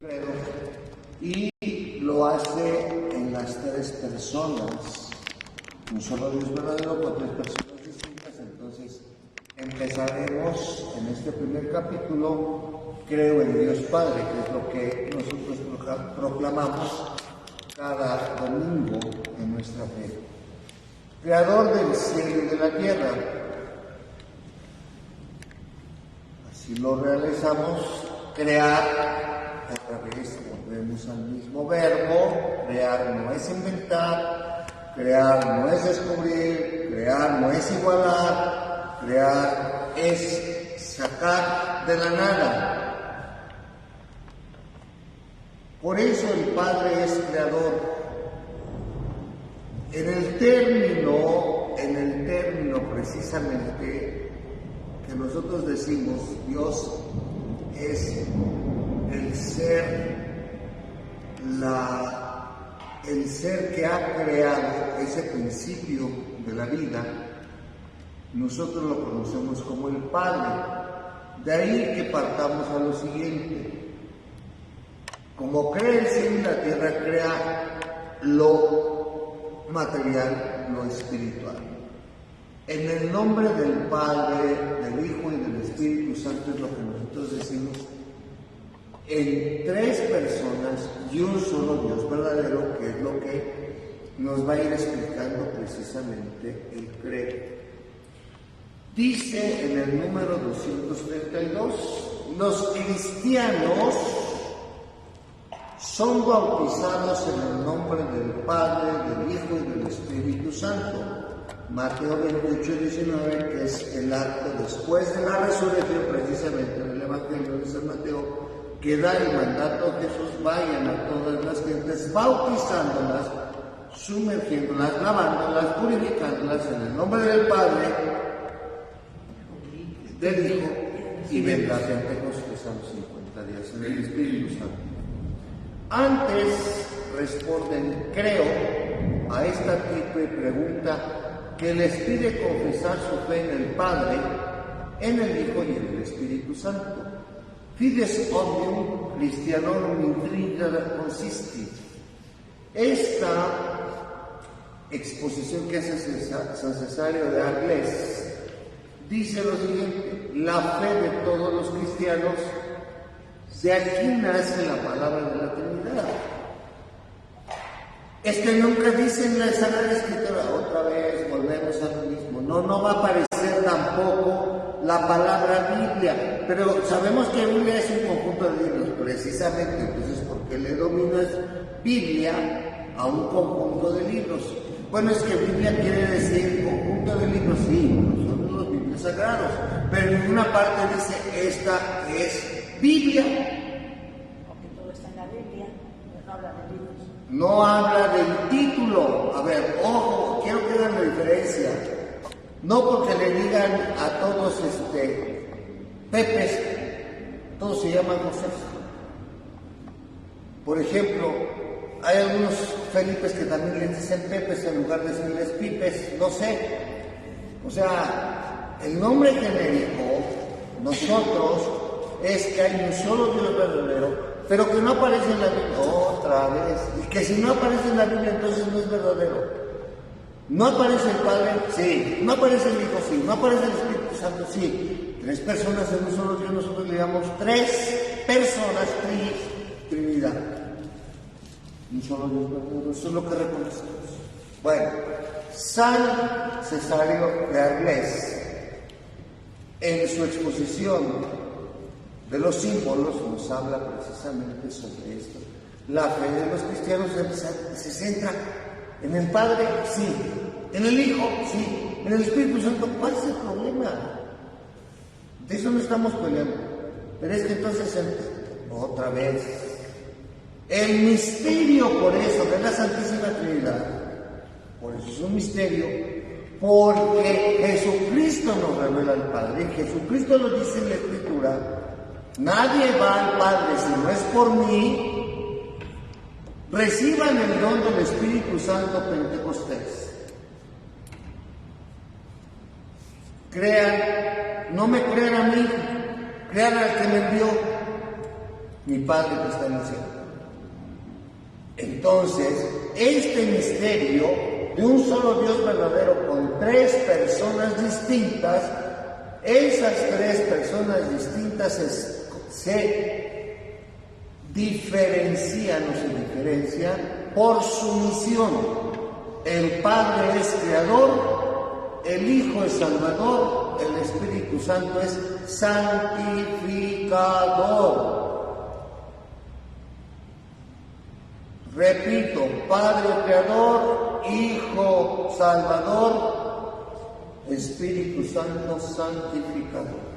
credo, y lo hace en las tres personas, un solo Dios verdadero con tres personas distintas. Entonces empezaremos en este primer capítulo, creo en Dios Padre, que es lo que nosotros proclamamos cada domingo en nuestra fe. Creador del cielo y de la tierra. Así lo realizamos, crear, otra vez volvemos al mismo verbo. Crear no es inventar, crear no es descubrir, crear no es igualar, crear es sacar de la nada. Por eso el Padre es creador. En el término precisamente que nosotros decimos, Dios es el ser que ha creado ese principio de la vida, nosotros lo conocemos como el Padre. De ahí que partamos a lo siguiente. Como crea el cielo y la tierra, crea lo material, lo espiritual. En el nombre del Padre, del Hijo y del Espíritu Santo es lo que nosotros decimos, en tres personas y un solo Dios verdadero, que es lo que nos va a ir explicando precisamente el credo. Dice en el número 232, los cristianos son bautizados en el nombre del Padre, del Hijo y del Espíritu Santo. Mateo 28, 19, que es el acto después de la resurrección, precisamente en el Evangelio de San Mateo, que da el mandato a Jesús: vayan a todas las gentes, bautizándolas, sumergiéndolas, lavándolas, purificándolas en el nombre del Padre, del Hijo, y vendrá Pentecostés a los 50 días en el Espíritu Santo. Antes responden, creo, a esta tipo de pregunta que les pide confesar su fe en el Padre, en el Hijo y en el Espíritu Santo. Fides omnium Christianorum in Trinitate consistit. Esta exposición que hace San Cesario de Arles dice lo siguiente: la fe de todos los cristianos, de aquí nace la palabra de la Trinidad. Es que nunca dicen la Sagrada Escritura, otra vez volvemos a lo mismo. No va a aparecer tampoco la palabra Biblia, pero sabemos que Biblia es un conjunto de libros, precisamente, entonces, ¿por qué le dominas Biblia a un conjunto de libros? Bueno, es que Biblia quiere decir conjunto de libros, sí, son los libros sagrados, pero en ninguna parte dice esta es Biblia. Porque todo está en la Biblia, no habla de libros. No habla del título. A ver, ojo, quiero que vean la diferencia. No porque le digan a todos Pepes, todos se llaman José. Por ejemplo, hay algunos Felipes que también les dicen Pepes en lugar de decirles Pipes, no sé. O sea, el nombre genérico, nosotros, es que hay un solo Dios verdadero, pero que no aparece en la Biblia, otra vez, y que si no aparece en la Biblia, entonces no es verdadero. No aparece el Padre, sí. No aparece el Hijo, sí. No aparece el Espíritu Santo, sí. Tres personas en un solo Dios, nosotros le llamamos tres personas, Trinidad. Un solo Dios verdadero, eso es lo que reconocemos. Bueno, San Cesario de Arles, en su exposición de los símbolos, nos habla precisamente sobre esto. La fe de los cristianos se centra en el Padre, sí. En el Hijo, sí. En el Espíritu Santo. ¿Cuál es el problema? De eso no estamos peleando. Pero es que entonces, otra vez, el misterio, por eso, de la Santísima Trinidad, por eso es un misterio, porque Jesucristo nos revela al Padre. Jesucristo lo dice en la Escritura: nadie va al Padre si no es por mí. Reciban el don del Espíritu Santo Pentecostés. Crean, no me crean a mí, crean al que me envió. mi Padre que está en el cielo. Entonces, este misterio de un solo Dios verdadero con tres personas distintas, esas tres personas distintas se diferencian o se diferencian por su misión. El Padre es creador, el Hijo es salvador, el Espíritu Santo es santificador. Repito, Padre creador, Hijo salvador, Espíritu Santo santificador.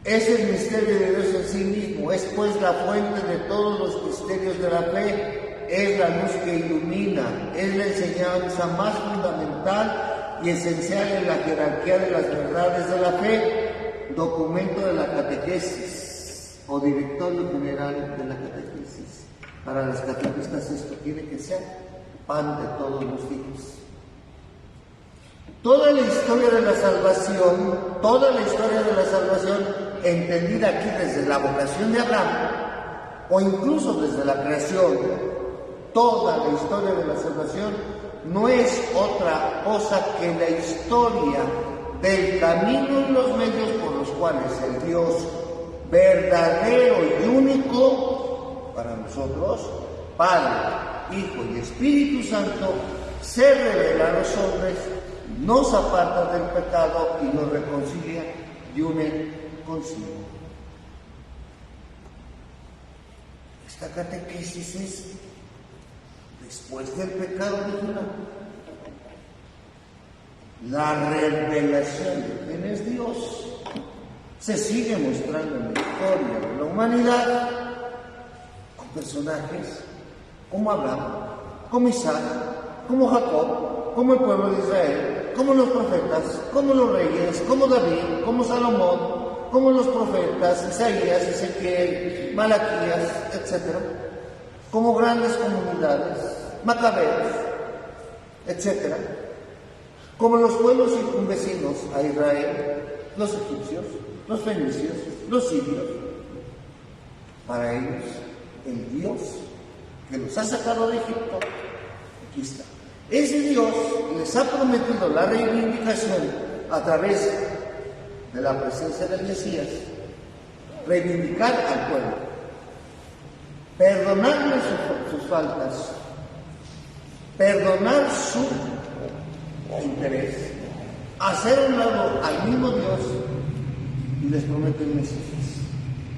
Es el misterio de Dios en sí mismo, es pues la fuente de todos los misterios de la fe, es la luz que ilumina, es la enseñanza más fundamental y esencial en la jerarquía de las verdades de la fe, documento de la catequesis o directorio general de la catequesis. Para los catequistas esto tiene que ser pan de todos los días. Toda la historia de la salvación, entendida aquí desde la vocación de Abraham, o incluso desde la creación, toda la historia de la salvación no es otra cosa que la historia del camino y los medios por los cuales el Dios verdadero y único para nosotros, Padre, Hijo y Espíritu Santo, se revela a los hombres, nos aparta del pecado y nos reconcilia y une consigo. Esta catequesis es después del pecado original. La revelación de quién es Dios se sigue mostrando en la historia de la humanidad con personajes como Abraham, como Isaac, como Jacob, como el pueblo de Israel, como los profetas, como los reyes, como David, como Salomón, como los profetas, Isaías, Ezequiel, Malaquías, etc. Como grandes comunidades, Macabeos, etc. Como los pueblos circunvecinos a Israel, los egipcios, los fenicios, los sirios. Para ellos, el Dios que los ha sacado de Egipto, aquí está. Ese Dios les ha prometido la reivindicación a través de la presencia del Mesías, reivindicar al pueblo, perdonarle sus faltas, perdonar su interés, hacer a un lado al mismo Dios y les promete el Mesías.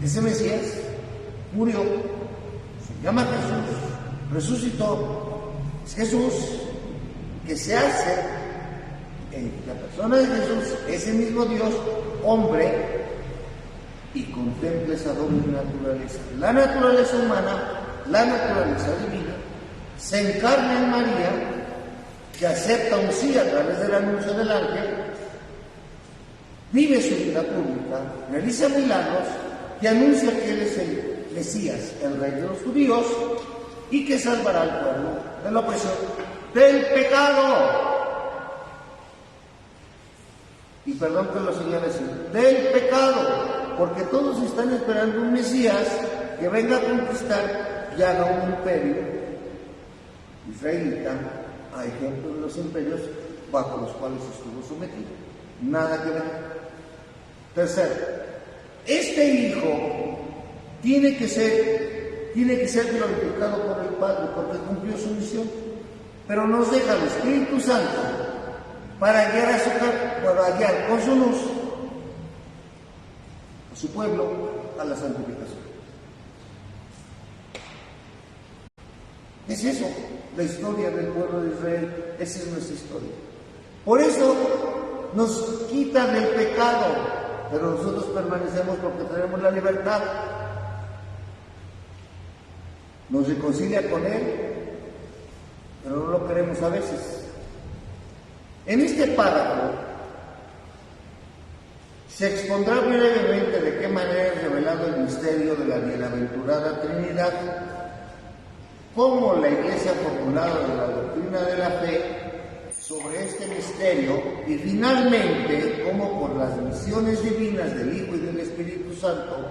Ese Mesías murió, se llama Jesús, resucitó, es Jesús que se hace en la persona de Jesús, ese mismo Dios, hombre, y contempla esa doble naturaleza. La naturaleza humana, la naturaleza divina, se encarna en María, que acepta un sí a través del anuncio del ángel, vive su vida pública, realiza milagros y anuncia que él es el Mesías, el rey de los judíos, y que salvará al pueblo de la opresión, del pecado. Y perdón que lo señale así, del pecado, porque todos están esperando un Mesías que venga a conquistar y haga un imperio israelita, a ejemplo de los imperios bajo los cuales estuvo sometido. Nada que ver. Tercero, este Hijo tiene que ser glorificado por el Padre porque cumplió su misión, pero nos deja el Espíritu Santo para guiar con su luz a su pueblo a la santificación. Es eso, la historia del pueblo de Israel, esa es nuestra historia. Por eso nos quita del pecado, pero nosotros permanecemos porque tenemos la libertad. Nos reconcilia con Él, pero no lo queremos a veces. En este párrafo se expondrá brevemente de qué manera es revelado el misterio de la bienaventurada Trinidad, cómo la Iglesia ha formulado la doctrina de la fe sobre este misterio y finalmente cómo por las misiones divinas del Hijo y del Espíritu Santo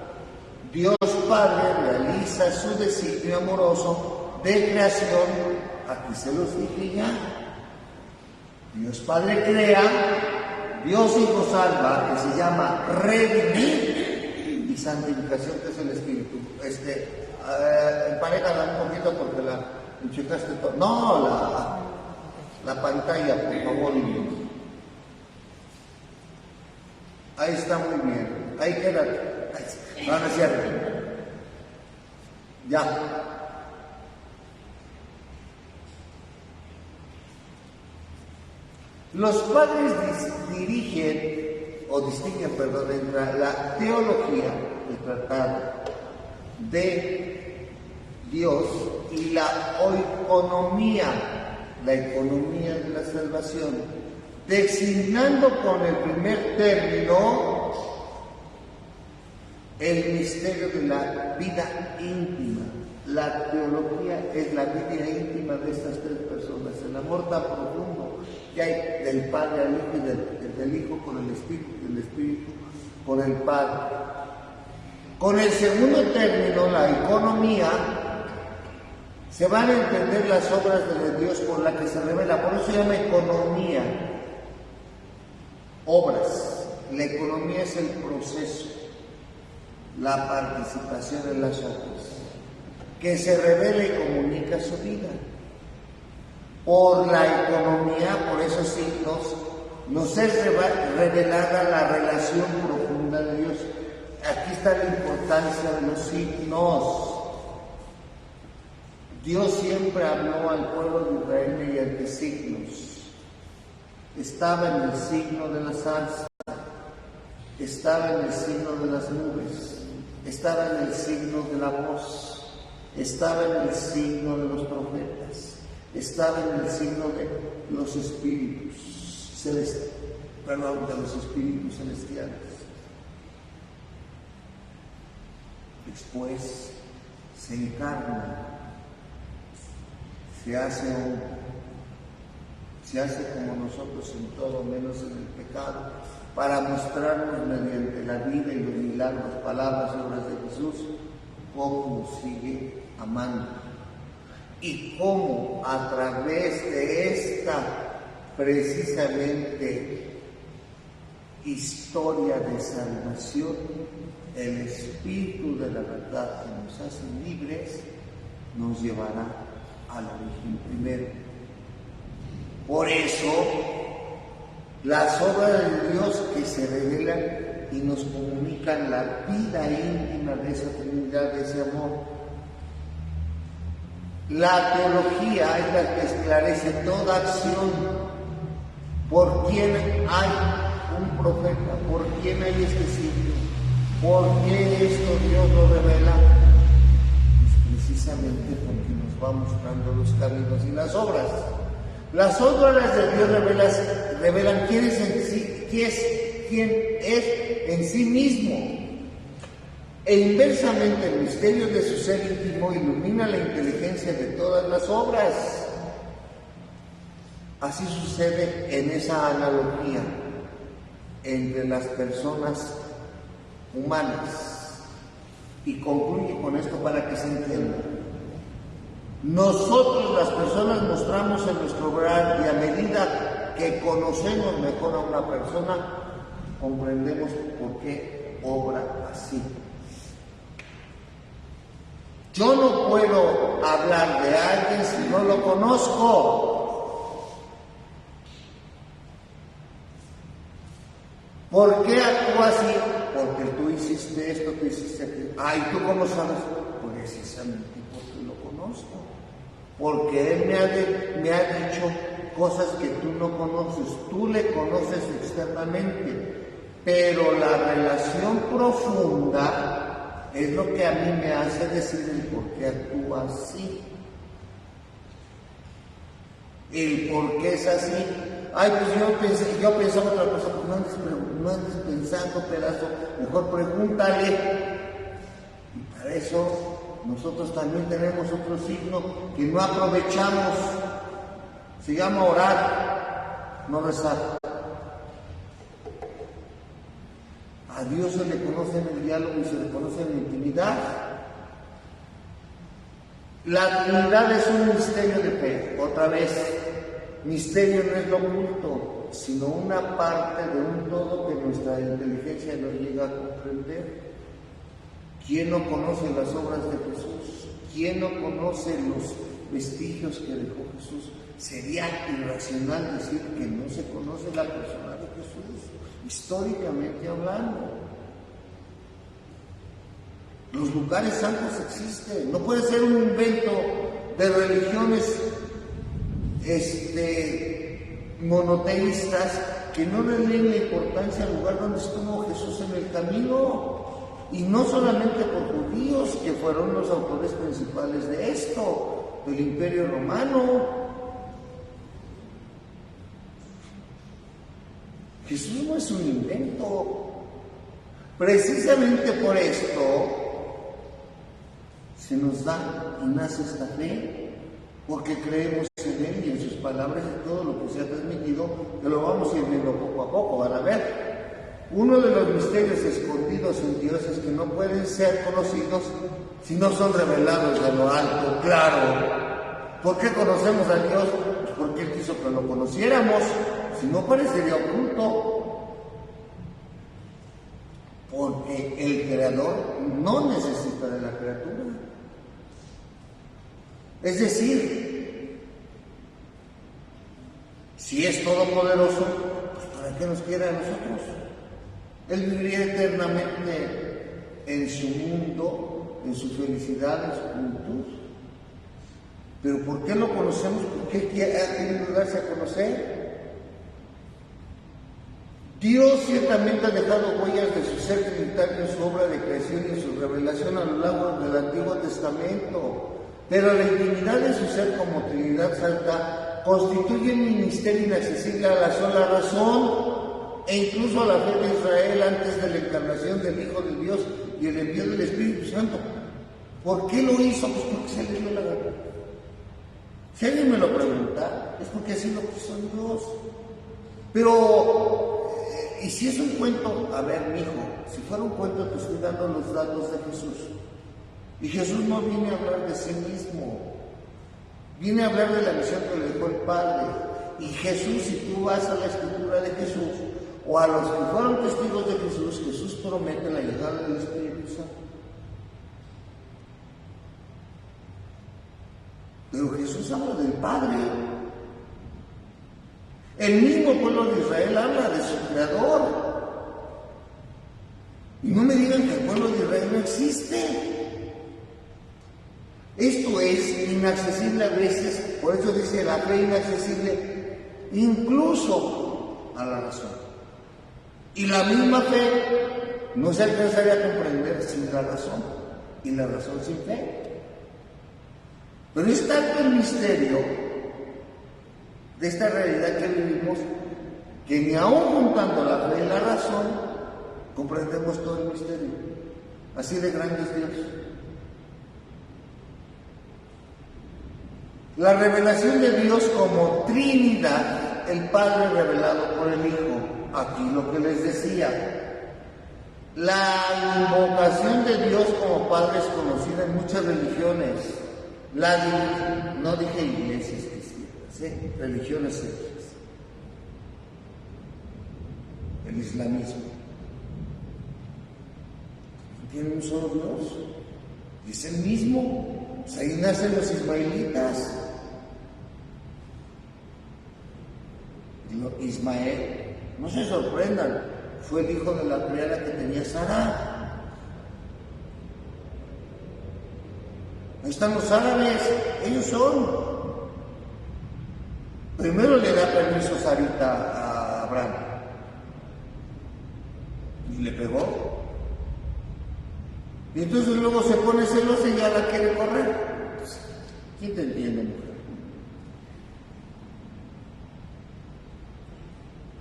Dios Padre realiza su designio amoroso de creación. Aquí se los dije ya. Dios Padre crea, Dios Hijo salva, que se llama redimir, y santificación, que es el Espíritu. Emparejala un poquito porque la enchucaste todo. No, la pantalla, por favor. Ahí está muy bien. Ahí queda. No, no es cierto. Ya. Los padres distinguen entre la teología, el tratado de Dios, y la oikonomía, la economía de la salvación, designando con el primer término el misterio de la vida íntima. La teología es la vida íntima de estas tres personas, el amor tan profundo que hay del Padre al Hijo y del Hijo con el Espíritu, del Espíritu con el Padre. Con el segundo término, la economía, se van a entender las obras de Dios por la que se revela. Por eso se llama economía, obras. La economía es el proceso, la participación en las obras, que se revela y comunica su vida. Por la economía, por esos signos, nos es revelada la relación profunda de Dios. Aquí está la importancia de los signos. Dios siempre habló al pueblo de Israel mediante signos. Estaba en el signo de la zarza, estaba en el signo de las nubes, estaba en el signo de la voz, estaba en el signo de los profetas, estaba en el signo de los espíritus celestiales, de los espíritus celestiales. Después se encarna, se hace como nosotros en todo, menos en el pecado, para mostrarnos mediante la vida y los milagros, palabras y obras de Jesús, cómo nos sigue amando y cómo a través de esta precisamente historia de salvación, el Espíritu de la verdad que nos hace libres nos llevará al origen primero. Por eso, las obras de Dios que se revelan y nos comunican la vida íntima de esa Trinidad, de ese amor. La teología es la que esclarece toda acción. ¿Por quién hay un profeta? ¿Por quién hay este signo? ¿Por qué esto Dios lo revela? Pues precisamente porque nos va mostrando los caminos y las obras. Las obras de Dios revelan quién es en sí mismo. E inversamente el misterio de su ser íntimo ilumina la inteligencia de todas las obras. Así sucede en esa analogía entre las personas humanas. Y concluye con esto para que se entienda. Nosotros, las personas, mostramos en nuestro obrar, y a medida que conocemos mejor a una persona, comprendemos por qué obra así. Yo no puedo hablar de alguien si no lo conozco. ¿Por qué actúa así? Porque tú hiciste esto, tú hiciste aquello. Ay, ¿tú cómo sabes? Precisamente porque lo conozco. Porque Él me ha dicho cosas que tú no conoces. Tú le conoces externamente, pero la relación profunda es lo que a mí me hace decir el por qué actúa así. El por qué es así. Ay, pues yo pensaba otra cosa. Pues no andes pensando, pedazo. Mejor pregúntale. Y para eso nosotros también tenemos otro signo que no aprovechamos. Se llama orar, no rezar. A Dios se le conoce en el diálogo y se le conoce en la intimidad. La Trinidad es un misterio de fe. Otra vez, misterio no es lo oculto, sino una parte de un todo que nuestra inteligencia no llega a comprender. ¿Quién no conoce las obras de Jesús? ¿Quién no conoce los vestigios que dejó Jesús? Sería irracional decir que no se conoce la persona de Jesús, históricamente hablando. Los lugares santos existen, no puede ser un invento de religiones monoteístas que no le den la importancia al lugar donde estuvo Jesús en el camino, y no solamente por judíos, que fueron los autores principales de esto, del Imperio Romano. Jesús no es un invento. Precisamente por esto se nos da y nace esta fe, porque creemos en Él y en sus palabras y todo lo que se ha transmitido, que lo vamos a ir viendo poco a poco. Van a ver, uno de los misterios escondidos en Dios es que no pueden ser conocidos si no son revelados de lo alto, claro. ¿Por qué conocemos a Dios? Pues porque Él quiso que lo conociéramos, si no parecería oculto. Porque el Creador no necesita de la criatura. Es decir, si es todopoderoso, pues ¿para qué nos quiere a nosotros? Él viviría eternamente en su mundo, en su felicidad, en su plenitud. Pero ¿por qué lo conocemos? ¿Por qué ha querido darse a conocer? Dios ciertamente ha dejado huellas de su ser trinitario en su obra de creación y en su revelación a lo largo del Antiguo Testamento. Pero la intimidad de su ser como Trinidad Santa constituye un ministerio inaccesible a la sola razón e incluso a la fe de Israel antes de la encarnación del Hijo de Dios y el envío del Espíritu Santo. ¿Por qué lo hizo? Pues porque se le dio la gana. Si alguien me lo pregunta, es porque así lo quiso Dios. Pero, ¿y si es un cuento? A ver, mijo, si fuera un cuento te estoy dando los datos de Jesús. Y Jesús no viene a hablar de sí mismo, viene a hablar de la misión que le dejó el Padre. Y Jesús, si tú vas a la escritura de Jesús, o a los que fueron testigos de Jesús, Jesús promete la llegada del Espíritu Santo. Pero Jesús habla del Padre. El mismo pueblo de Israel habla de su Creador. Y no me digan que el pueblo de Israel no existe. Esto es inaccesible a veces, por eso dice la fe inaccesible, incluso a la razón. Y la misma fe no se alcanzaría a comprender sin la razón, y la razón sin fe. Pero es tanto el misterio de esta realidad que vivimos, que ni aún juntando la fe y la razón, comprendemos todo el misterio. Así de grande es Dios. La revelación de Dios como Trinidad, el Padre revelado por el Hijo. Aquí lo que les decía. La invocación de Dios como Padre es conocida en muchas religiones. No dije iglesias cristianas, religiones serias. El islamismo. ¿Tiene un solo Dios? Es el mismo. Pues ahí nacen los ismaelitas. Ismael, no se sorprendan, fue el hijo de la criada que tenía Sara. Ahí están los árabes, ellos son. Primero le da permiso Sarita a Abraham y le pegó. Y entonces luego se pone celosa y ya la quiere correr. ¿Quién te entiende, mujer?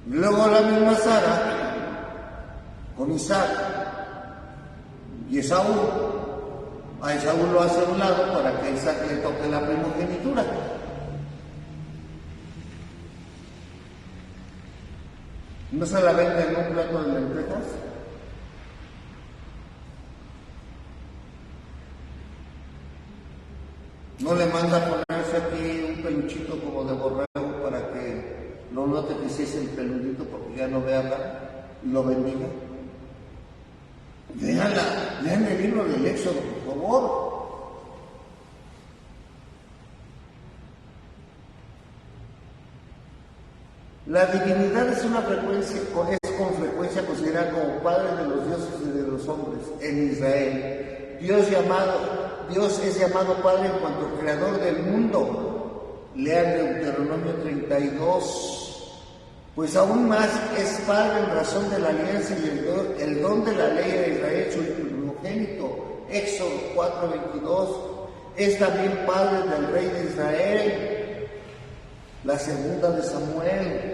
Y luego la misma Sara con Isaac y Esaú. A Esaú lo hace a un lado para que Isaac le toque la primogenitura. ¿No se la vende en un plato de lentejas? No le manda a ponerse aquí un peluchito como de borrego para que no note que sí es el peludito porque ya no vea nada y lo bendiga. Lean el libro del Éxodo, por favor. La divinidad es con frecuencia considerada como padre de los dioses y de los hombres en Israel. Dios es llamado Padre en cuanto creador del mundo. Lean Deuteronomio 32. Pues aún más es Padre en razón de la alianza y el don de la ley de Israel, su primogénito. Éxodo 4:22. Es también Padre del rey de Israel. La segunda de Samuel.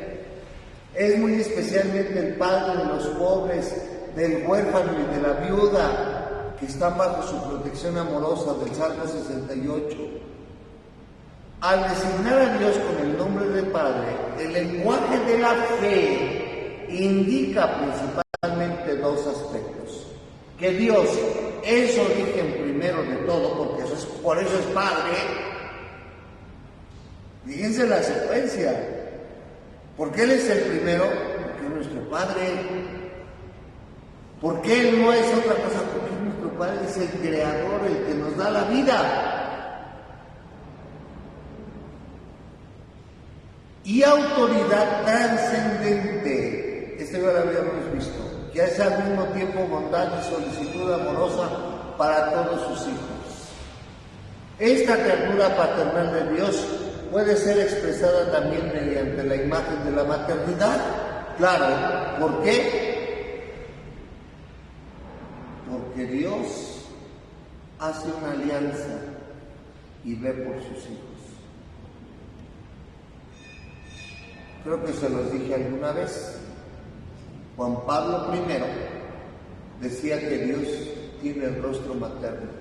Es muy especialmente el Padre de los pobres, del huérfano y de la viuda, que están bajo su protección amorosa, del Salmo 68. Al designar a Dios con el nombre de Padre, el lenguaje de la fe indica principalmente dos aspectos. Que Dios es origen primero de todo, porque por eso es Padre. Fíjense la secuencia. ¿Por qué Él es el primero? Porque es nuestro Padre. ¿Por qué Él no es otra cosa? Porque es nuestro Padre, es el Creador, el que nos da la vida. Y autoridad trascendente. Ya lo habíamos visto. Que es al mismo tiempo bondad y solicitud amorosa para todos sus hijos. Esta ternura paternal de Dios puede ser expresada también mediante la imagen de la maternidad. Claro, ¿por qué? Porque Dios hace una alianza y ve por sus hijos. Creo que se los dije alguna vez. Juan Pablo I decía que Dios tiene el rostro materno.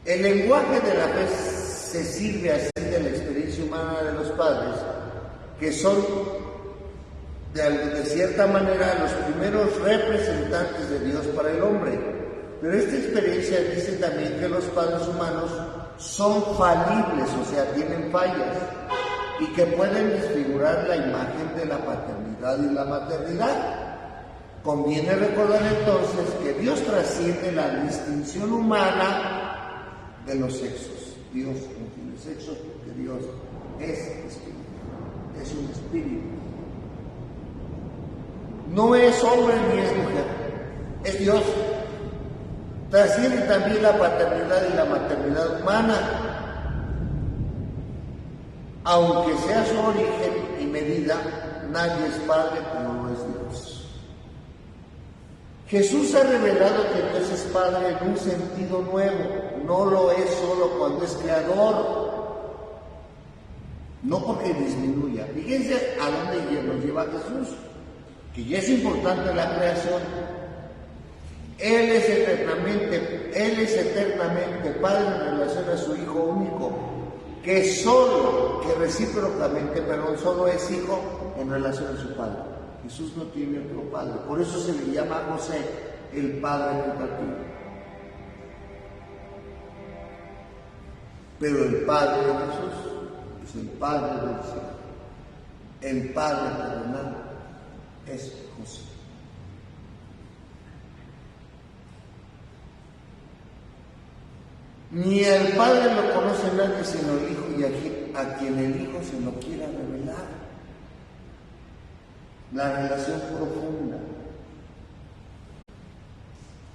El lenguaje de la fe se sirve así de la experiencia humana de los padres, que son de cierta manera los primeros representantes de Dios para el hombre. Pero esta experiencia dice también que los padres humanos son falibles, o sea, tienen fallas, y que pueden desfigurar la imagen de la paternidad y la maternidad. Conviene recordar entonces que Dios trasciende la distinción humana de los sexos. Dios no tiene sexo porque Dios es espíritu, es un espíritu. No es hombre ni es mujer, es Dios. Trasciende también la paternidad y la maternidad humana. Aunque sea su origen y medida, nadie es padre como lo es Dios. Jesús ha revelado que Dios es Padre en un sentido nuevo. No lo es solo cuando es creador, no porque disminuya. Fíjense a dónde nos lleva Jesús, que ya es importante la creación. Él es eternamente Padre en relación a su Hijo único, que recíprocamente, solo es Hijo en relación a su Padre. Jesús no tiene otro Padre, por eso se le llama a José el Padre putativo. Pero el Padre de Jesús es el Padre del cielo. El Padre terrenal es José. Ni el Padre lo conoce nadie sino el Hijo, y a quien el Hijo se lo quiera revelar. La relación profunda.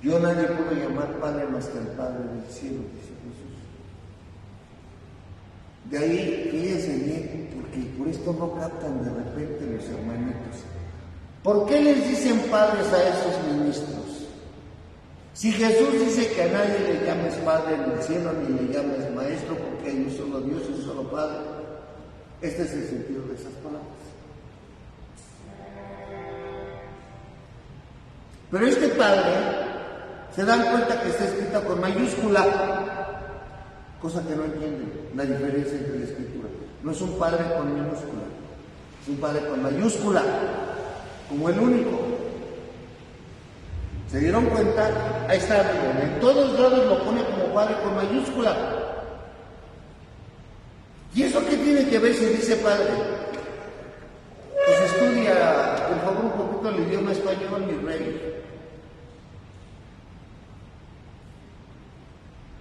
Yo nadie puedo llamar Padre más que el Padre del cielo, dice Jesús. De ahí, fíjense bien, porque por esto no captan de repente los hermanitos. ¿Por qué les dicen padres a esos ministros? Si Jesús dice que a nadie le llames Padre en el cielo, ni le llames Maestro, porque hay un solo Dios y un solo Padre. Este es el sentido de esas palabras. Pero este Padre, se dan cuenta que está escrito con mayúscula, cosa que no entienden, la diferencia entre la escritura. No es un Padre con minúscula, es un Padre con mayúscula, como el único. ¿Se dieron cuenta? Ahí está, en todos lados lo pone como Padre con mayúscula. ¿Y eso qué tiene que ver si dice Padre? Pues estudia, por favor, un poquito el idioma español, mi rey.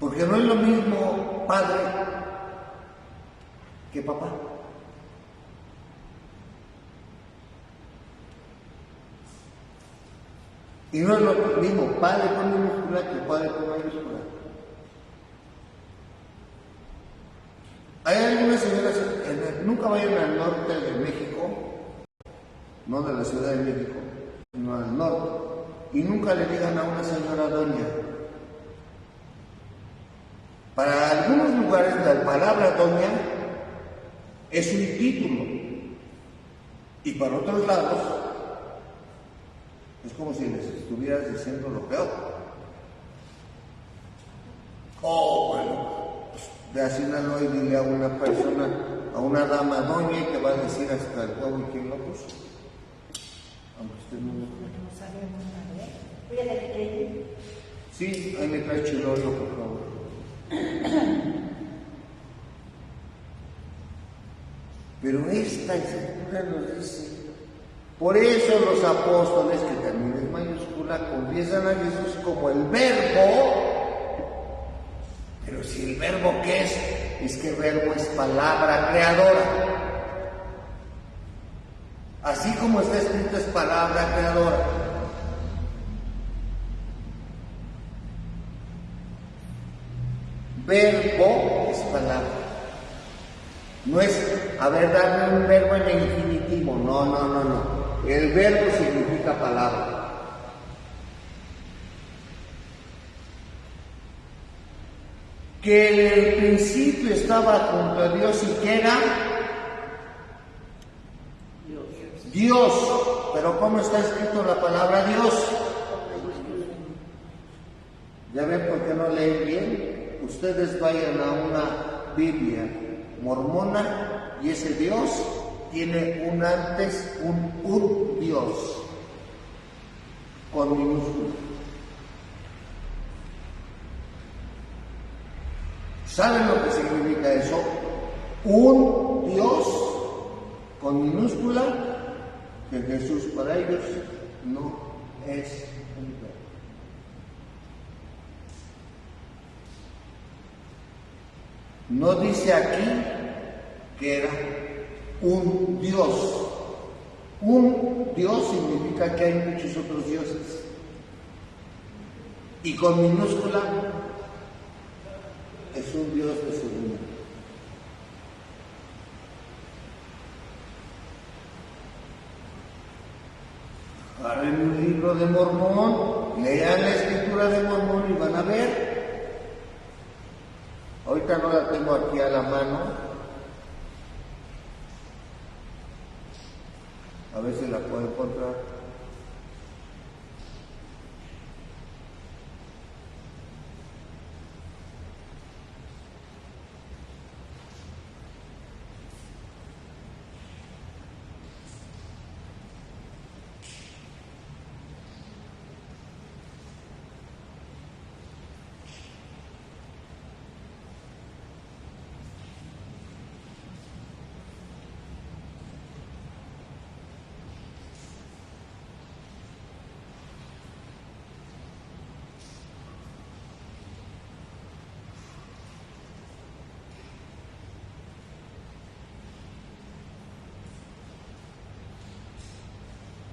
Porque no es lo mismo Padre que papá. Y no es lo mismo Padre con minúscula que Padre con mayúscula. Hay algunas señoras, nunca vayan al norte de México, no de la Ciudad de México, sino al norte, y nunca le digan a una señora doña. Para algunos lugares la palabra doña es un título, y para otros lados es como si les estuvieras diciendo lo peor. Bueno, pues ve a Sinaloa y dile a una persona, a una dama doña, y te va a decir hasta el huevo y quién lo puso. Aunque usted no lo No sabemos nada, ¿eh? Fíjate que... Sí, ahí me trae chilorio, por favor. Pero esta escritura nos dice, por eso los apóstoles, que también es mayúscula, confiesan a Jesús como el verbo. Pero si el verbo ¿qué es? Es que el verbo es palabra creadora. Así como está escrito es palabra creadora. Verbo es palabra. No es, a ver, darme un verbo en el infinitivo. No. El verbo significa palabra. Que en el principio estaba junto a Dios y que era Dios. Pero ¿cómo está escrito la palabra Dios? ¿Ya ven por qué no leen bien? Ustedes vayan a una Biblia mormona y ese Dios tiene un antes, un Dios con minúscula. ¿Saben lo que significa eso? Un Dios con minúscula, que Jesús para ellos no es un Dios. No dice aquí que era un Dios. Un Dios significa que hay muchos otros dioses. Y con minúscula es un Dios de segunda. Agarren un libro de Mormón, lean la escritura de Mormón y van a ver. Ahorita no la tengo aquí a la mano. A ver si la puedo encontrar.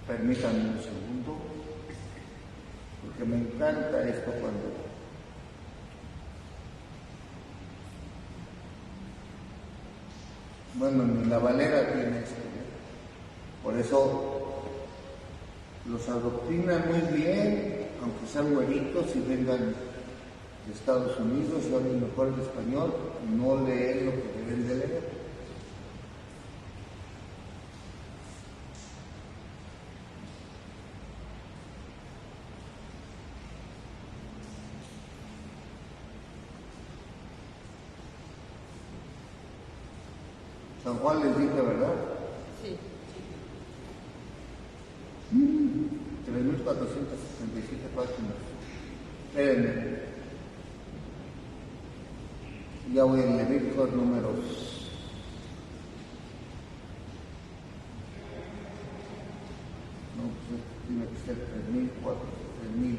Permítanme un segundo, porque me encanta esto cuando bueno, ni la Valera tiene esto. Por eso los adoctrinan muy bien, aunque sean güeritos y vengan de Estados Unidos y hablen mejor el español, no leen lo que deben de leer. San Juan les dije, ¿verdad? Sí. 3.467 páginas. Espérenme. Ya voy en Levíticos números. No, pues tiene que ser 3.000, 3.000.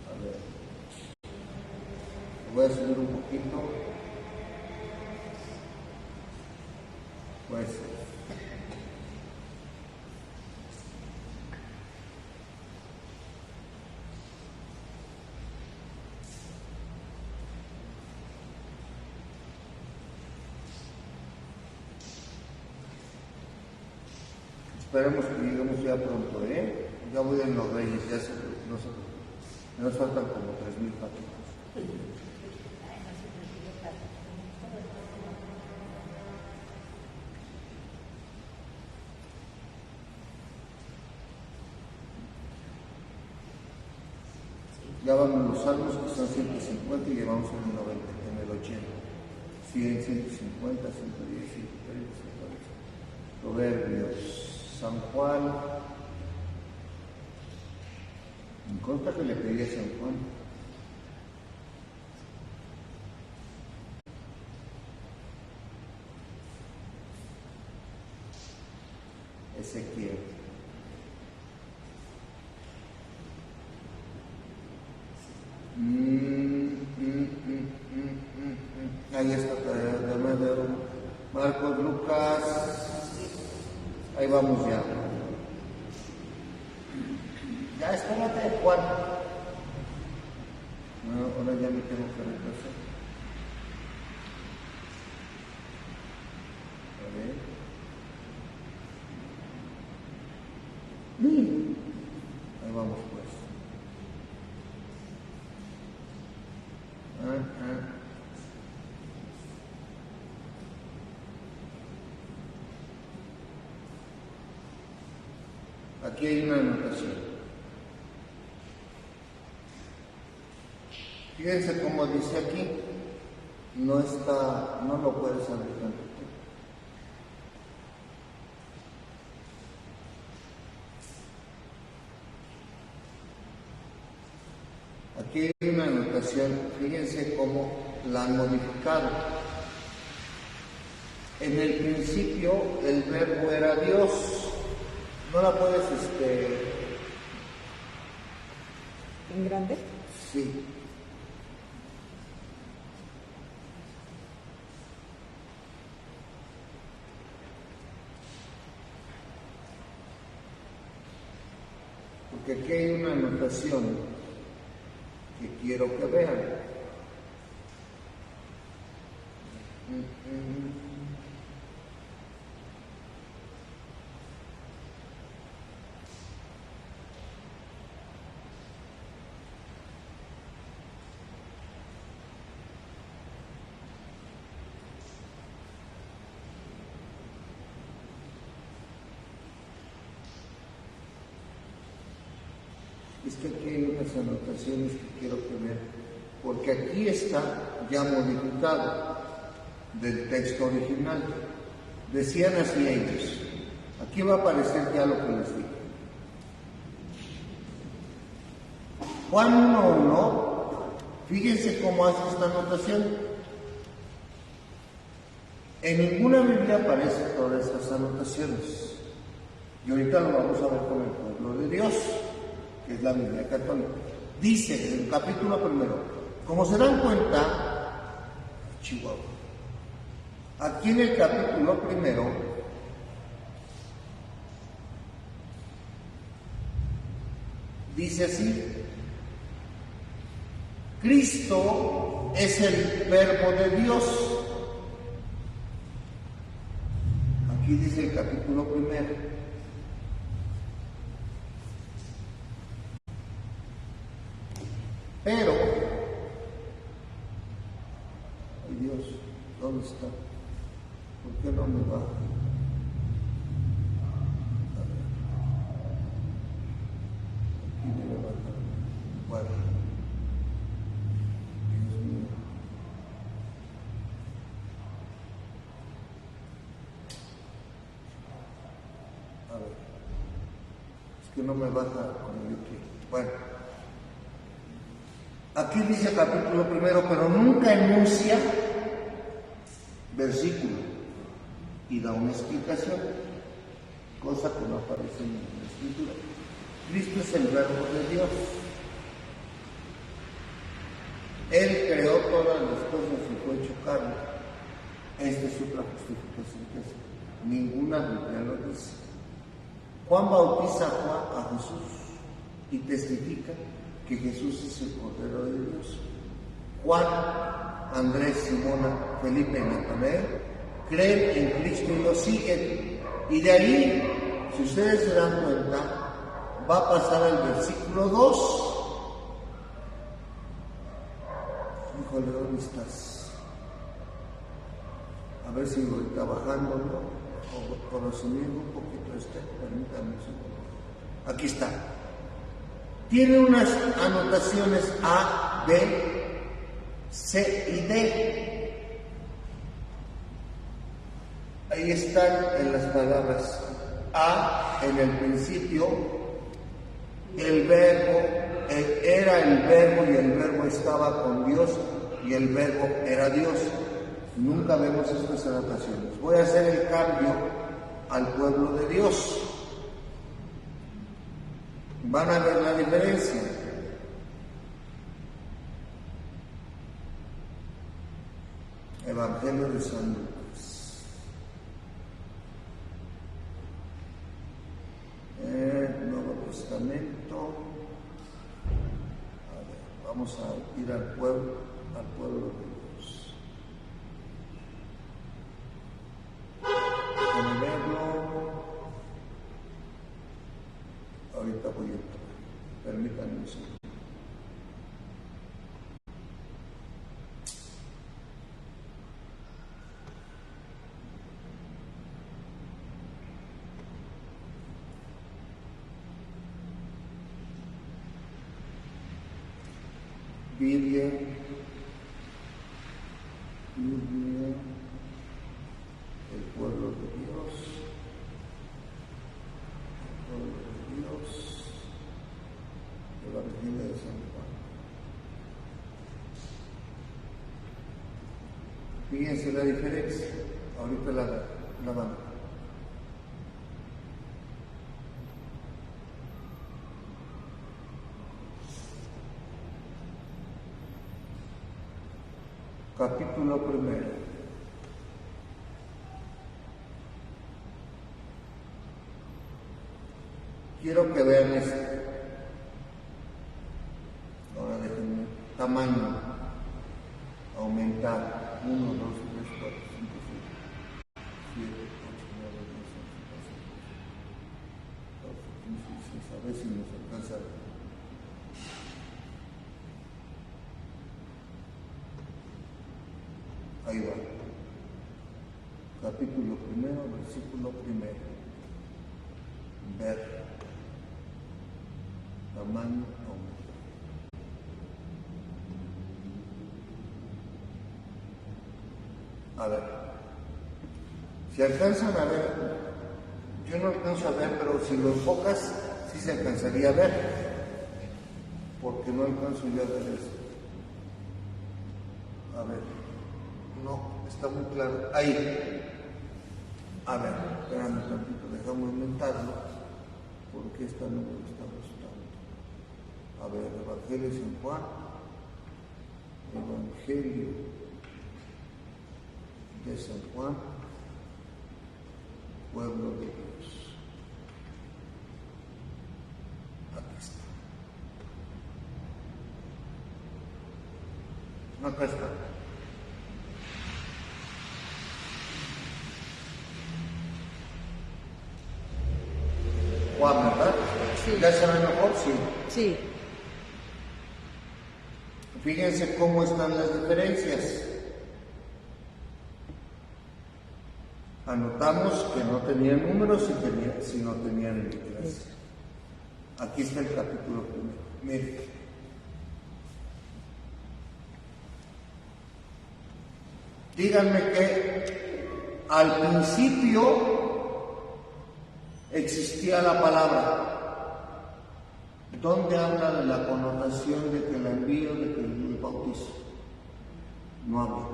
A ver. Voy a subir un poquito. Pues. Esperemos que lleguemos ya pronto, ¿eh? Ya voy en los Reyes, ya se, no sé, nos faltan como 3.000 paquitos. Ya vamos los salmos que son 150 y llevamos en el 90, en el 80. 100, 150, 110, 130, 140. Proverbios. San Juan, me consta que le pedí a San Juan. Ezequiel. Ahí está, Marcos, Lucas. Ahí vamos ya. Ya, espérate, Juan. No, ahora ya me tengo que retrasar. A ver. Ahí vamos pues. Aquí hay una anotación. Fíjense cómo dice aquí, no lo puedes abrir tanto tiempo. Aquí hay una anotación, fíjense cómo la han modificado. En el principio el verbo era Dios. ¿No la puedes, ¿En grande? Sí. Porque aquí hay una anotación que quiero que vean. Es que aquí hay unas anotaciones que quiero que vean, porque aquí está ya modificado del texto original. Decían así ellos. Aquí va a aparecer ya lo que les dije. Juan 1:1, fíjense cómo hace esta anotación. En ninguna Biblia aparecen todas estas anotaciones. Y ahorita lo vamos a ver con el pueblo de Dios, que es la Biblia católica. Dice en el capítulo 1, como se dan cuenta, Chihuahua, aquí en el capítulo 1, dice así: Cristo es el verbo de Dios. Aquí dice el capítulo 1. Pero, ay Dios, ¿dónde está? ¿Por qué no me va? A ver. Aquí debe bajar. Bueno. Dios mío. A ver. Es que no me baja con el YouTube. Bueno. Aquí dice capítulo primero, pero nunca enuncia versículo y da una explicación, cosa que no aparece en la escritura. Cristo es el verbo de Dios. Él creó todas las cosas y fue hecho carne. Esta es otra justificación que hace. Ninguna Biblia lo dice. Juan bautiza a Jesús y testifica que Jesús es el Cordero de Dios. Juan, Andrés, Simona, Felipe y Natanael creen en Cristo y lo siguen. Y de ahí, si ustedes se dan cuenta, va a pasar al versículo 2. Híjole, ¿dónde estás? A ver si voy trabajando, ¿no? O por resumir un poquito permítanme un segundo. Aquí está. Tiene unas anotaciones A, B, C y D. Ahí están en las palabras. A, en el principio, el verbo, era el verbo y el verbo estaba con Dios y el verbo era Dios. Nunca vemos estas anotaciones. Voy a hacer el cambio al pueblo de Dios. Van a ver la diferencia. Evangelio de San Lucas. Nuevo Testamento. A ver, vamos a ir al pueblo de Dios. Déjenme verlo. Ahorita voy a entrar. Permítanme un segundo. Biblia, el pueblo de Dios, Evangelio de San Juan. Fíjense la diferencia, ahorita la van. Capítulo primero. Quiero que vean esto. Ahora déjenme. Tamaño. Aumentar. 1, 2, 3, 4, 5, 6, 7, 8, 9, 10, 11, 12, 13, 14, 15, 16. A ver si nos alcanza a ver. Ahí va. Capítulo primero, versículo primero. Ver. Tamaño, aumento. A ver. Si alcanzan a ver, yo no alcanzo a ver, pero si lo enfocas, sí se alcanzaría a ver. Porque no alcanzo yo a ver eso. A ver. No, está muy claro. Ahí. A ver, espérame un tantito, déjame aumentarlo, porque esta no me está gustando. A ver, Evangelio de San Juan. Evangelio de San Juan. Pueblo de Dios. Aquí está. Acá está. Juan, ¿verdad? Sí. ¿Ya se ve mejor? Sí. Sí. Fíjense cómo están las diferencias. Anotamos que no tenían números si no tenían letras. Aquí está el capítulo primero. Miren. Díganme que al principio existía la palabra. ¿Dónde habla de la connotación de que el envío, de que el bautizo? No habla.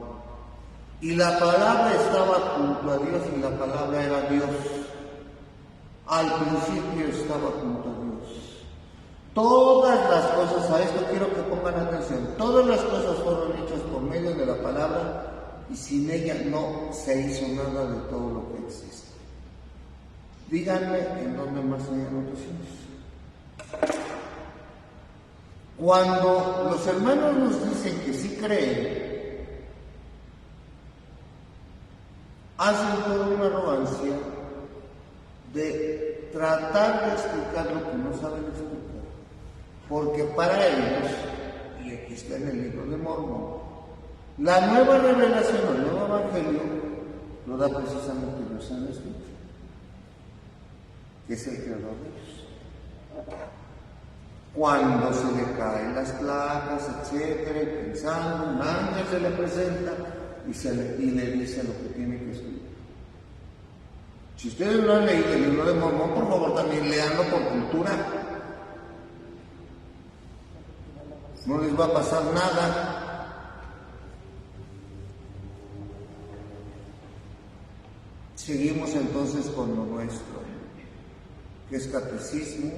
Y la palabra estaba junto a Dios y la palabra era Dios. Al principio estaba junto a Dios. Todas las cosas, a esto quiero que pongan atención, todas las cosas fueron hechas por medio de la palabra y sin ella no se hizo nada de todo lo que existe. Díganme en dónde más hay anotaciones. Cuando los hermanos nos dicen que sí creen, hacen toda una arrogancia de tratar de explicar lo que no saben explicar. Porque para ellos, y aquí está en el libro de Mormón, la nueva revelación, el nuevo evangelio, lo da precisamente Dios en el Espíritu, que es el creador de ellos. Cuando se le caen las placas, etcétera, y pensando, un ángel se le presenta y le dice lo que tiene que escribir. Si ustedes no han leído el libro de Mormón, por favor también leanlo por cultura. No les va a pasar nada. Seguimos entonces con lo nuestro, que es catecismo.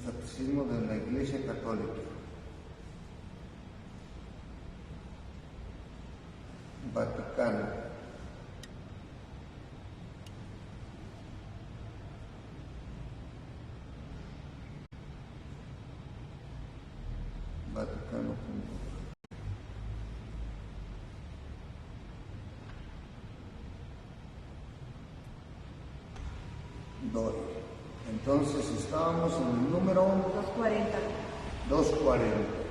Catecismo de la Iglesia Católica. Vaticano. Vaticano. Doy. Entonces estábamos en el número 240. 240.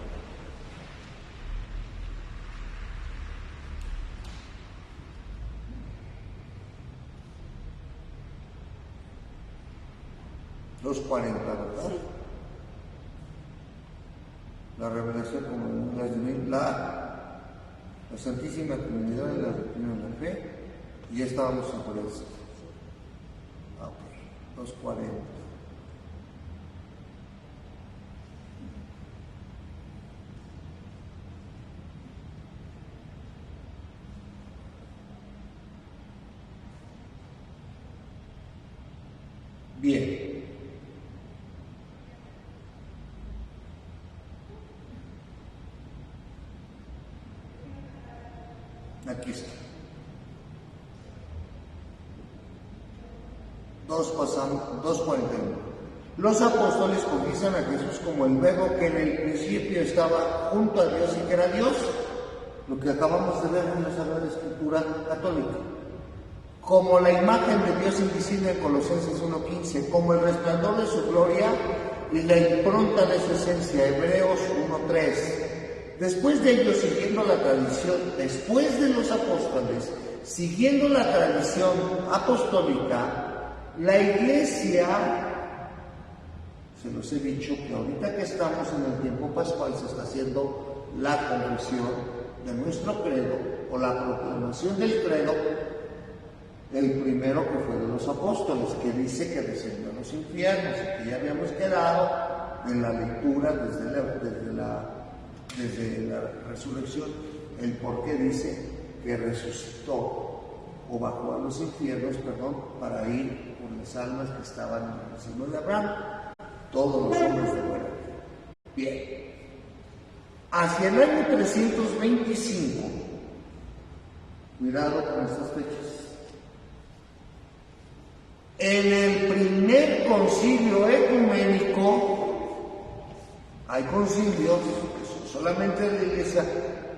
¿verdad? Sí. La revelación como la Santísima Comunidad de la Doctrina de la Fe, y ya estábamos sobre eso. Ok, 240. Bien. Aquí está. 2:41. Los apóstoles confiesan a Jesús como el Verbo que en el principio estaba junto a Dios y que era Dios, lo que acabamos de ver en la Sagrada Escritura católica, como la imagen de Dios invisible en Colosenses 1:15, como el resplandor de su gloria y la impronta de su esencia, Hebreos 1:3. Después de ellos, siguiendo la tradición, después de los apóstoles, siguiendo la tradición apostólica, la Iglesia, se los he dicho que ahorita que estamos en el tiempo pascual se está haciendo la confesión de nuestro credo o la proclamación del credo, el primero que fue de los apóstoles, que dice que descendió a los infiernos, y que ya habíamos quedado en la lectura desde la resurrección, el por qué dice que resucitó o bajó a los infiernos, para ir por las almas que estaban en el seno de Abraham, todos los hombres de buena vida. Bien, hacia el año 325, cuidado con estas fechas, en el primer concilio ecuménico, hay concilios que son solamente de la Iglesia,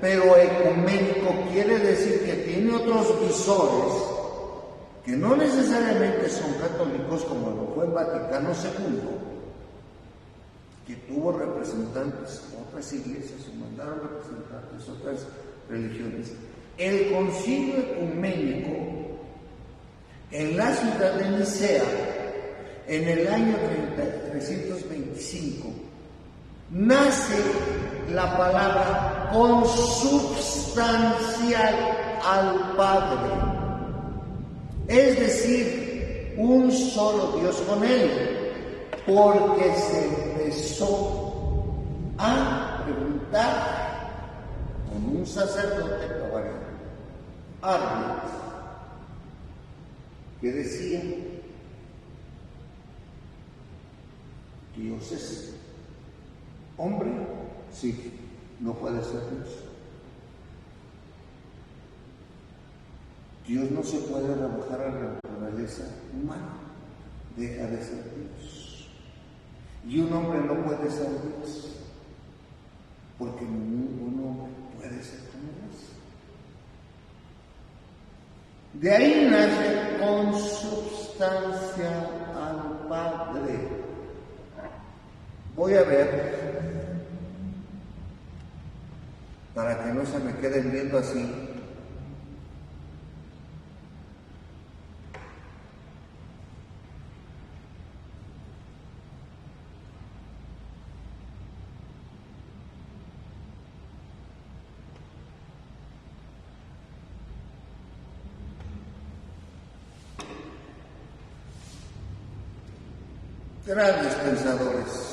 pero ecuménico quiere decir que tiene otros visores que no necesariamente son católicos, como lo fue el Vaticano II, que tuvo representantes, otras iglesias, o mandaron representantes, otras religiones. El concilio ecuménico en la ciudad de Nicea, en el año 325, nace la palabra consubstancial al Padre, es decir, un solo Dios con él, porque se empezó a preguntar con un sacerdote cabalero, Arrio, que decía: Dios es hombre, sí, no puede ser Dios. Dios no se puede rebajar a la naturaleza humana, deja de ser Dios. Y un hombre no puede ser Dios, porque ningún hombre puede ser como Dios. De ahí nace consubstancia al Padre. Voy a ver, para que no se me queden viendo así, grandes pensadores.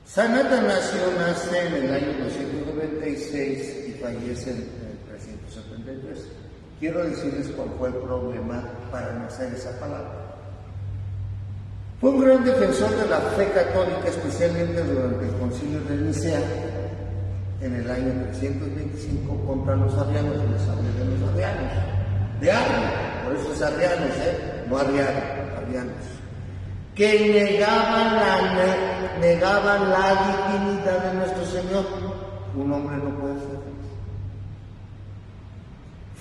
San Atanasio nace en el año 296 y fallece en el 373. Quiero decirles cuál fue el problema para nacer esa palabra. Fue un gran defensor de la fe católica, especialmente durante el Concilio de Nicea, en el año 325, contra los arrianos. Les hablé de los arrianos, de Arrio, por eso es arrianos, no arrianos, que negaban la divinidad de nuestro Señor. Un hombre no puede ser Dios.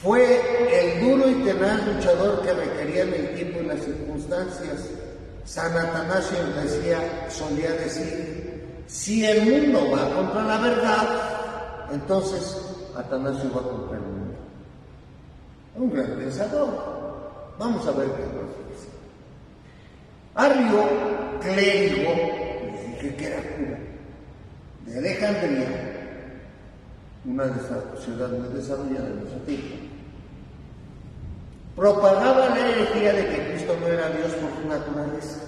Fue el duro y tenaz luchador que requerían el tiempo y las circunstancias. San Atanasio solía decir: si el mundo va contra la verdad, entonces Atanasio va contra el mundo. Un gran pensador. Vamos a ver qué nos dice. Arrio, clérigo, les dije que era cura, de Alejandría, una ciudad muy desarrollada en nuestro tiempo, propagaba la herejía de que Cristo no era Dios por su naturaleza.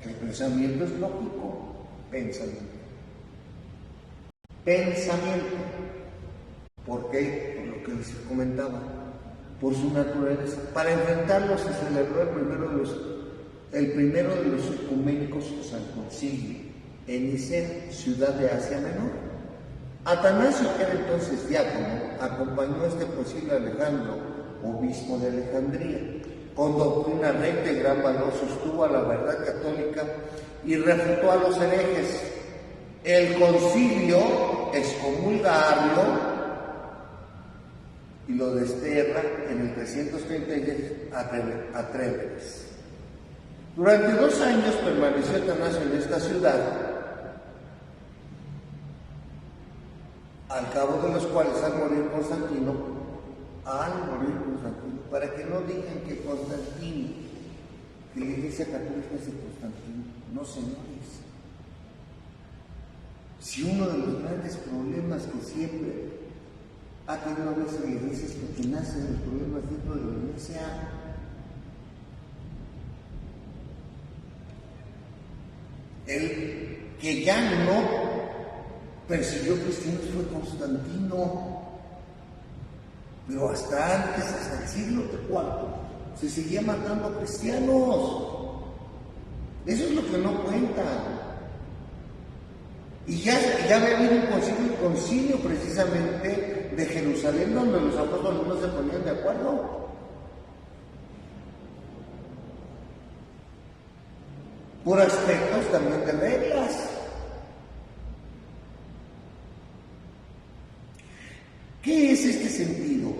El pensamiento es lógico, pensamiento. ¿Por qué? Por lo que les comentaba, por su naturaleza. Para enfrentarlo se celebró el primero de los ecuménicos, o sea, el concilio, en Nicea, ciudad de Asia Menor. Atanasio, que era entonces diácono, acompañó a este posible Alejandro, obispo de Alejandría. Con doctrina recta y gran valor sostuvo a la verdad católica y refutó a los herejes. El concilio excomulga a Arrio y lo desterra en el 336 a Trèveris. Durante 2 años permaneció Atanasio en esta ciudad, al cabo de los cuales al morir Constantino, para que no digan que Constantino, que la Iglesia Católica es de Constantino, no, señores. Si uno de los grandes problemas que siempre ha tenido a veces la Iglesia es que nacen los problemas dentro de la Iglesia. El que ya no persiguió cristianos fue Constantino, pero hasta antes, hasta el siglo IV, se seguía matando cristianos. Eso es lo que no cuentan. Y ya había habido un concilio precisamente de Jerusalén, donde los apóstoles no se ponían de acuerdo. Por aspectos también de reglas. ¿Qué es este sentido?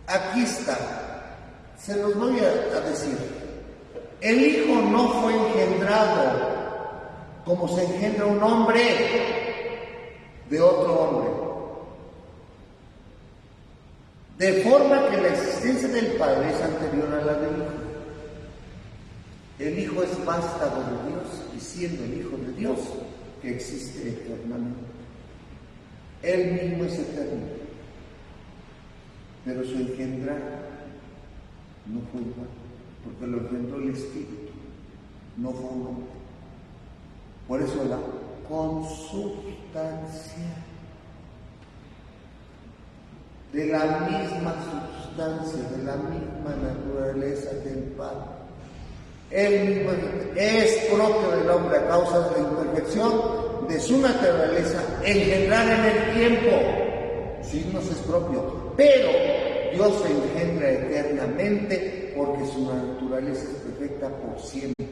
Aquí está. Se los voy a decir. El Hijo no fue engendrado como se engendra un hombre de otro hombre. De forma que la existencia del Padre es anterior a la del Hijo. El Hijo es vástago de Dios, y siendo el Hijo de Dios, que existe eternamente. Él mismo es eterno, pero su engendrar no fue igual, porque lo engendró el Espíritu, no fue un hombre. Por eso la consubstancia, de la misma sustancia, de la misma naturaleza del Padre. Él mismo es propio del hombre a causa de la imperfección de su naturaleza, engendrar en el tiempo. Sí, nos es propio, pero Dios se engendra eternamente porque su naturaleza es perfecta por siempre.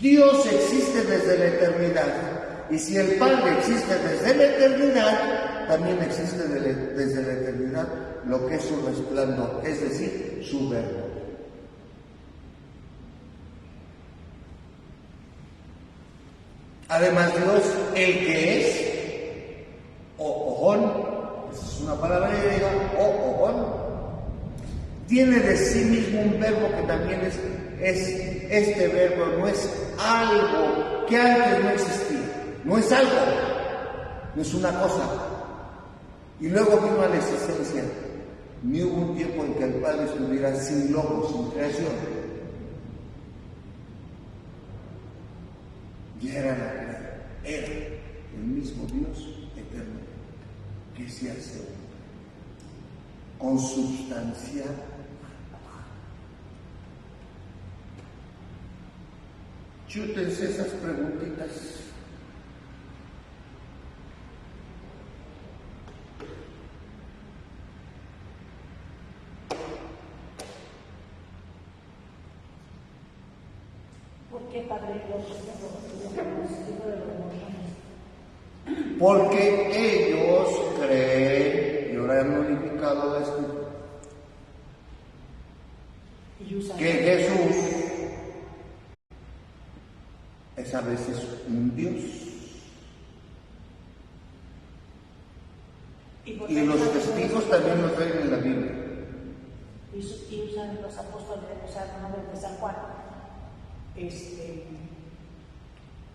Dios existe desde la eternidad, y si el Padre existe desde la eternidad, también existe desde la eternidad lo que es su resplandor, es decir, su verbo. Además, Dios, el que es, o ojón, esa es una palabra griega, o ojón, tiene de sí mismo un verbo que también es este verbo, no es algo que antes no existía, no es algo, no es una cosa. Y luego vino a la existencia, ni hubo un tiempo en que el Padre estuviera sin logos, sin creación. Ya era la creación, era el mismo Dios eterno que se hace consubstancial. Chútense esas preguntitas. ¿Por qué, Padre, porque ellos creen, y ahora han unificado la Escritura, que Jesús es a veces un Dios. Y los testigos también lo traen en la Biblia. Y usan los apóstoles, o sea, el nombre de San Juan.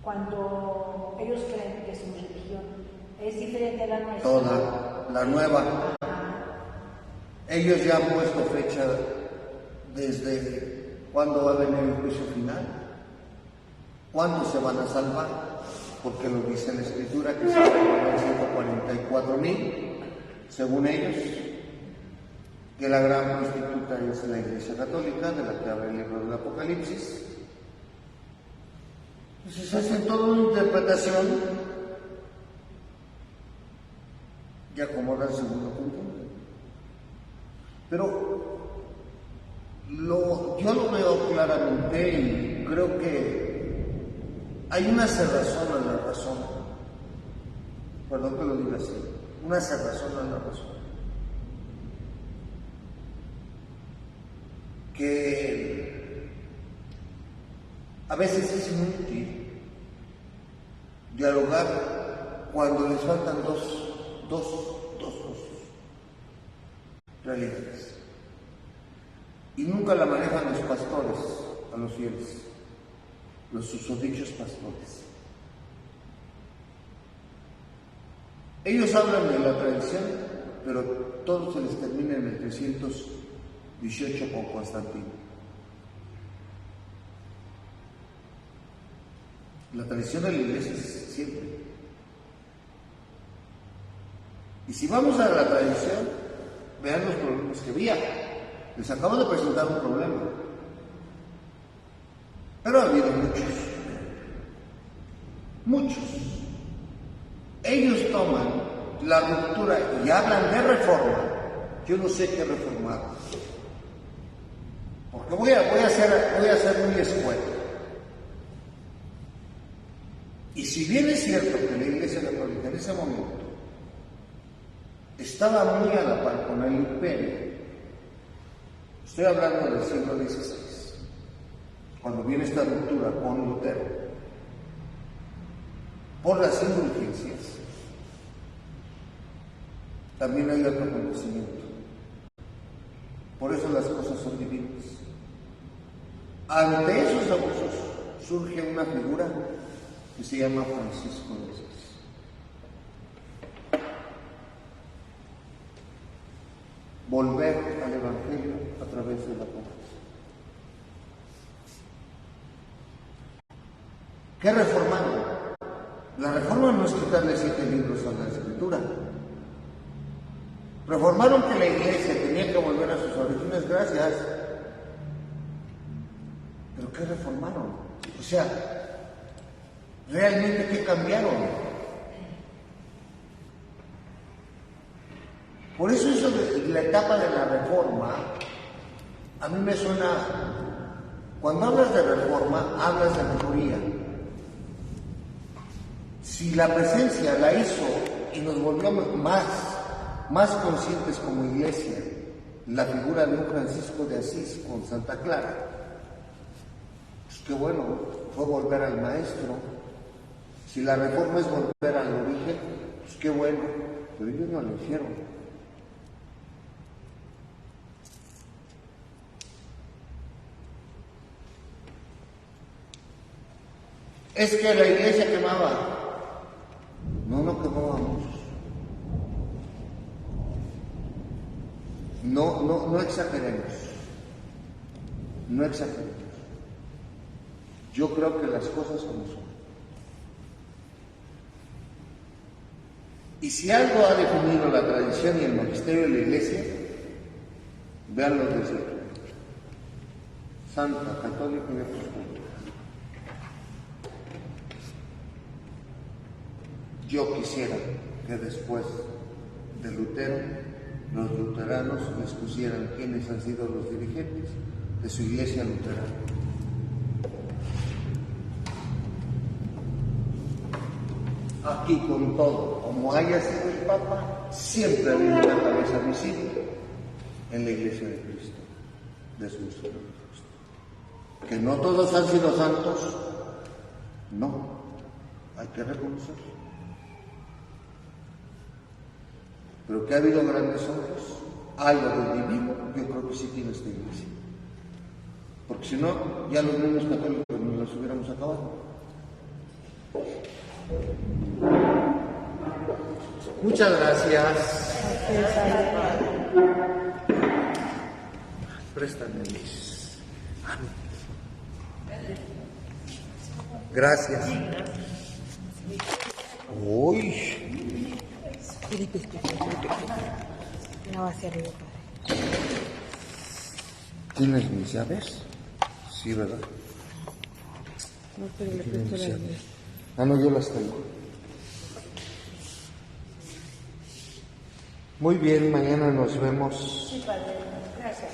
Cuando ellos creen que su religión es diferente a la nuestra. Toda la nueva. Ellos ya han puesto fecha desde cuándo va a venir el juicio final, cuándo se van a salvar, porque lo dice la Escritura que se salvarán 144,000, según ellos, que la gran prostituta es la Iglesia Católica, de la que habla el libro del Apocalipsis. Entonces se hace toda una interpretación y acomoda el segundo punto. Pero yo lo veo claramente y creo que hay una cerrazón a la razón. Perdón que lo diga así. Una cerrazón a la razón. Que a veces es inútil dialogar cuando les faltan dos realidades. Y nunca la manejan los pastores a los fieles, los susodichos pastores. Ellos hablan de la tradición, pero todo se les termina en el 318 con Constantino. La tradición de la Iglesia es siempre. Y si vamos a la tradición, vean los problemas que había. Les acabo de presentar un problema. Pero ha habido muchos. Ellos toman la ruptura y hablan de reforma. Yo no sé qué reformar. Porque voy a ser muy escueto. Y si bien es cierto que la Iglesia Católica en ese momento estaba muy a la par con el imperio, estoy hablando del siglo XVI, cuando viene esta ruptura con Lutero, por las indulgencias, también hay otro acontecimiento. Por eso las cosas son divinas. Ante esos abusos surge una figura que se llama Francisco de Asís. Volver al Evangelio a través de la pobreza. ¿Qué reformaron? La reforma no es quitarle 7 libros a la Escritura. Reformaron que la Iglesia tenía que volver a sus orígenes, gracias. ¿Pero qué reformaron? O sea, ¿realmente qué cambiaron? Por eso de la etapa de la reforma, a mí me suena, cuando hablas de reforma, hablas de mejoría. Si la presencia la hizo y nos volvió más conscientes como iglesia, la figura de un Francisco de Asís con Santa Clara, pues qué bueno, fue volver al maestro. Si la reforma es volver al origen, pues qué bueno, pero ellos no lo hicieron. Es que la iglesia quemaba. No quemábamos. No exageremos. No exageremos. Yo creo que las cosas como son. Y si algo ha definido la tradición y el magisterio de la iglesia, véanlo desde aquí. Santa, católica y apostólica. Yo quisiera que después de Lutero, los luteranos les pusieran quiénes han sido los dirigentes de su iglesia luterana. Aquí con todo, como haya sido el Papa, siempre ha habido una cabeza visible en la iglesia de Cristo, de su Señor Cristo. Que no todos han sido santos, no, hay que reconocerlo. Pero que ha habido grandes hombres, algo de divino, yo creo que sí tiene esta iglesia. Porque si no, ya los niños católicos nos los hubiéramos acabado. Muchas gracias. Préstame mis. Gracias. Uy. Felipe. No va hacia arriba, padre. ¿Tienes mis llaves? Sí, ¿verdad? No, pero le presto las mías. Ah, no, yo las tengo. Muy bien, mañana nos vemos. Sí, padre. Gracias.